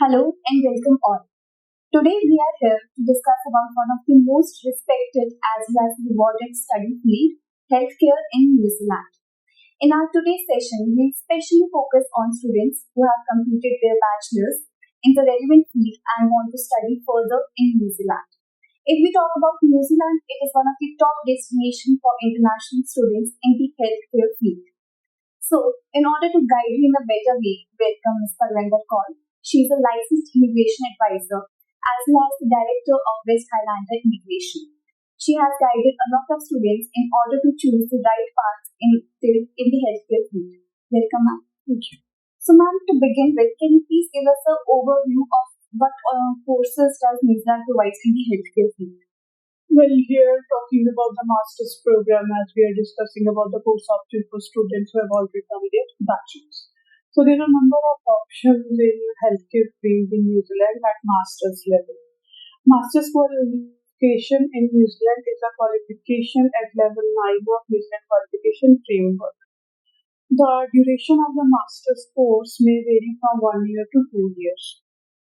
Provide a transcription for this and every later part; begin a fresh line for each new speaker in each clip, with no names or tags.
Hello and welcome all. Today we are here to discuss about one of the most respected as well as rewarded study field, healthcare in New Zealand. In our today's session, we'll specially focus on students who have completed their bachelor's in the relevant field and want to study further in New Zealand. If we talk about New Zealand, it is one of the top destinations for international students in the healthcare field. So, in order to guide you in a better way, welcome Ms. Parwinder Kaur. She is a licensed immigration advisor as well as the director of West Highlander Immigration. She has guided a lot of students in order to choose the right path in the healthcare field. Welcome, ma'am. Thank you. So, ma'am, to begin with, can you please give us an overview of what courses does New Zealand provides in the healthcare field?
Well, here talking about the master's program, as we are discussing about the course option for students who have already done their bachelor's. So there are a number of options in healthcare field in New Zealand at master's level. Master's qualification in New Zealand is a qualification at level 9 of New Zealand qualification framework. The duration of the master's course may vary from 1 year to 2 years.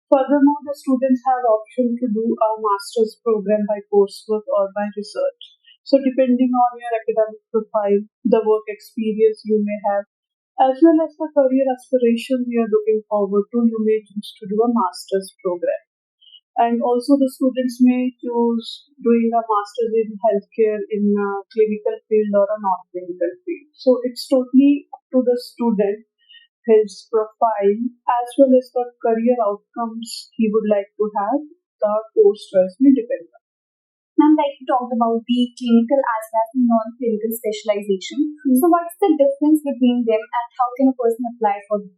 Furthermore, the students have option to do a master's program by coursework or by research. So depending on your academic profile, the work experience you may have, as well as the career aspirations you are looking forward to, you may choose to do a master's program. And also the students may choose doing a master's in healthcare in a clinical field or a non-clinical field. So it's totally up to the student, his profile, as well as the career outcomes he would like to have. The course choice may depend on.
Ma'am, like you talked about the clinical as well as non-clinical specialization. So what's the difference between them and how can a person apply for them?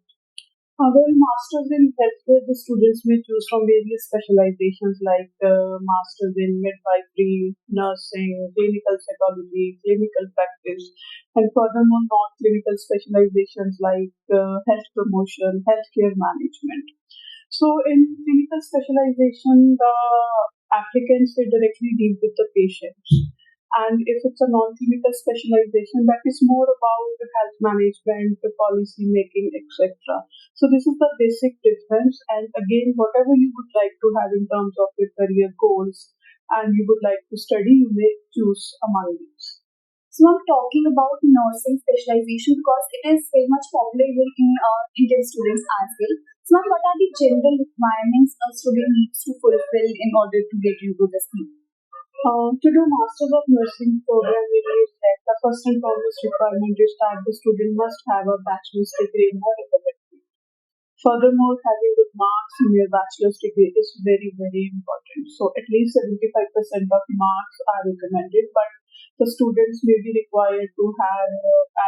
Well, masters in healthcare, the students may choose from various specializations like masters in midwifery, nursing, clinical psychology, clinical practice, and furthermore non-clinical specializations like health promotion, healthcare management. So in clinical specialization, the applicants will directly deal with the patients. And if it's a non-clinical specialization, that is more about the health management, the policy making, etc. So this is the basic difference. And again, whatever you would like to have in terms of your career goals and you would like to study, you may choose among these.
So I'm talking about nursing specialization because it is very much popular in Indian students as well. So ma'am, what are the general requirements a student needs to fulfill in order to get into this field?
To do Masters of Nursing program, it is that the first and foremost requirement is that the student must have a bachelor's degree in the relevant field. Furthermore, having good marks in your bachelor's degree is very, very important. So at least 75% of marks are recommended, but the students may be required to have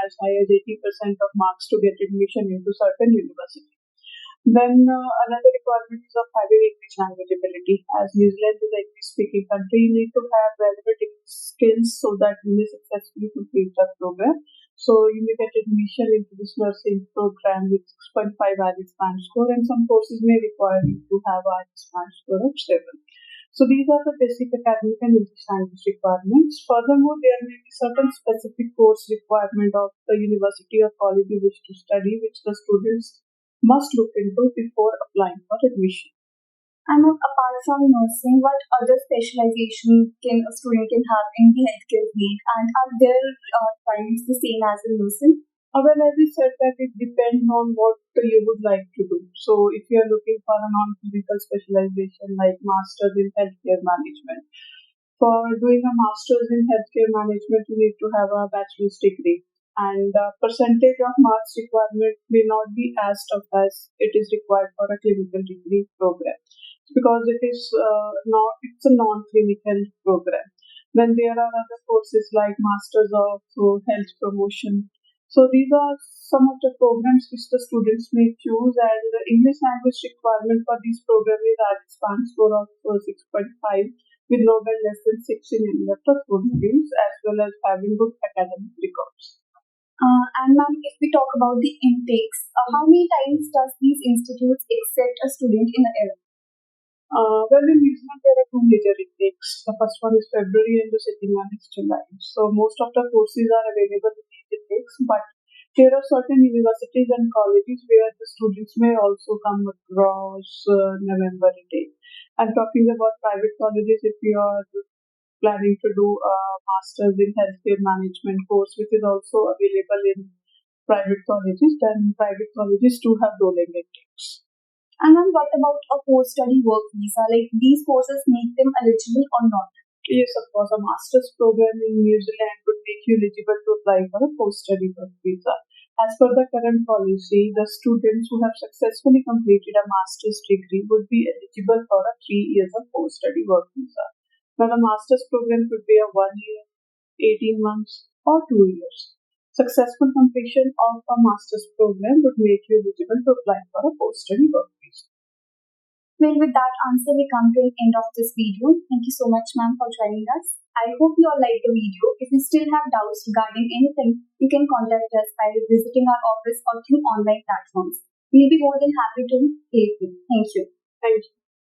as high as 80% of marks to get admission into certain universities. Then another requirement is of having English language ability. As New Zealand is an English speaking country, you need to have relevant skills so that you may successfully complete that program. So you may get admission into this nursing program with 6.5 IELTS Spanish score, and some courses may require you to have IELTS Spanish score of 7. So these are the basic academic and English language requirements. Furthermore, there may be certain specific course requirement of the university or college you wish to study, which the students must look into before applying for admission.
And apart from nursing, what other specialization can a student can have in the healthcare field, and are their requirements the same as in nursing?
Well, as I said, that it depends on what you would like to do. So if you are looking for a non-clinical specialization like Masters in Healthcare Management, for doing a Masters in Healthcare Management, you need to have a bachelor's degree. And the percentage of marks requirement may not be as tough as it is required for a clinical degree program, because it's a non-clinical program. Then there are other courses like Masters of Health Promotion. So these are some of the programs which the students may choose, and the English language requirement for these programs is IELTS Spanish score of 6.5 with no less than 6 in any of the 4 modules, as well as having good academic records.
And ma'am, if we talk about the intakes, how many times does these institutes accept a student in a year?
Well, in New Zealand, there are 2 major intakes. The first one is February and the second one is July. So most of the courses are available in these intakes, but There are certain universities and colleges where the students may also come across November intake. I'm talking about private colleges. If you are planning to do a master's in healthcare management course, which is also available in private colleges, then private colleges do have rolling intakes.
And then what about a post-study work visa? Like these courses make them eligible or not?
Yes, of course, a master's program in New Zealand would make you eligible to apply for a post-study work visa. As per the current policy, the students who have successfully completed a master's degree would be eligible for a 3 years of post-study work visa. Now, the master's program could be a 1 year, 18 months, or 2 years. Successful completion of a master's program would make you eligible to apply for a post-study work visa.
Well, with that answer, we come to an end of this video. Thank you so much, ma'am, for joining us. I hope you all liked the video. If you still have doubts regarding anything, you can contact us by visiting our office or through online platforms. We'll be more than happy to help you. Thank you.
Thank you.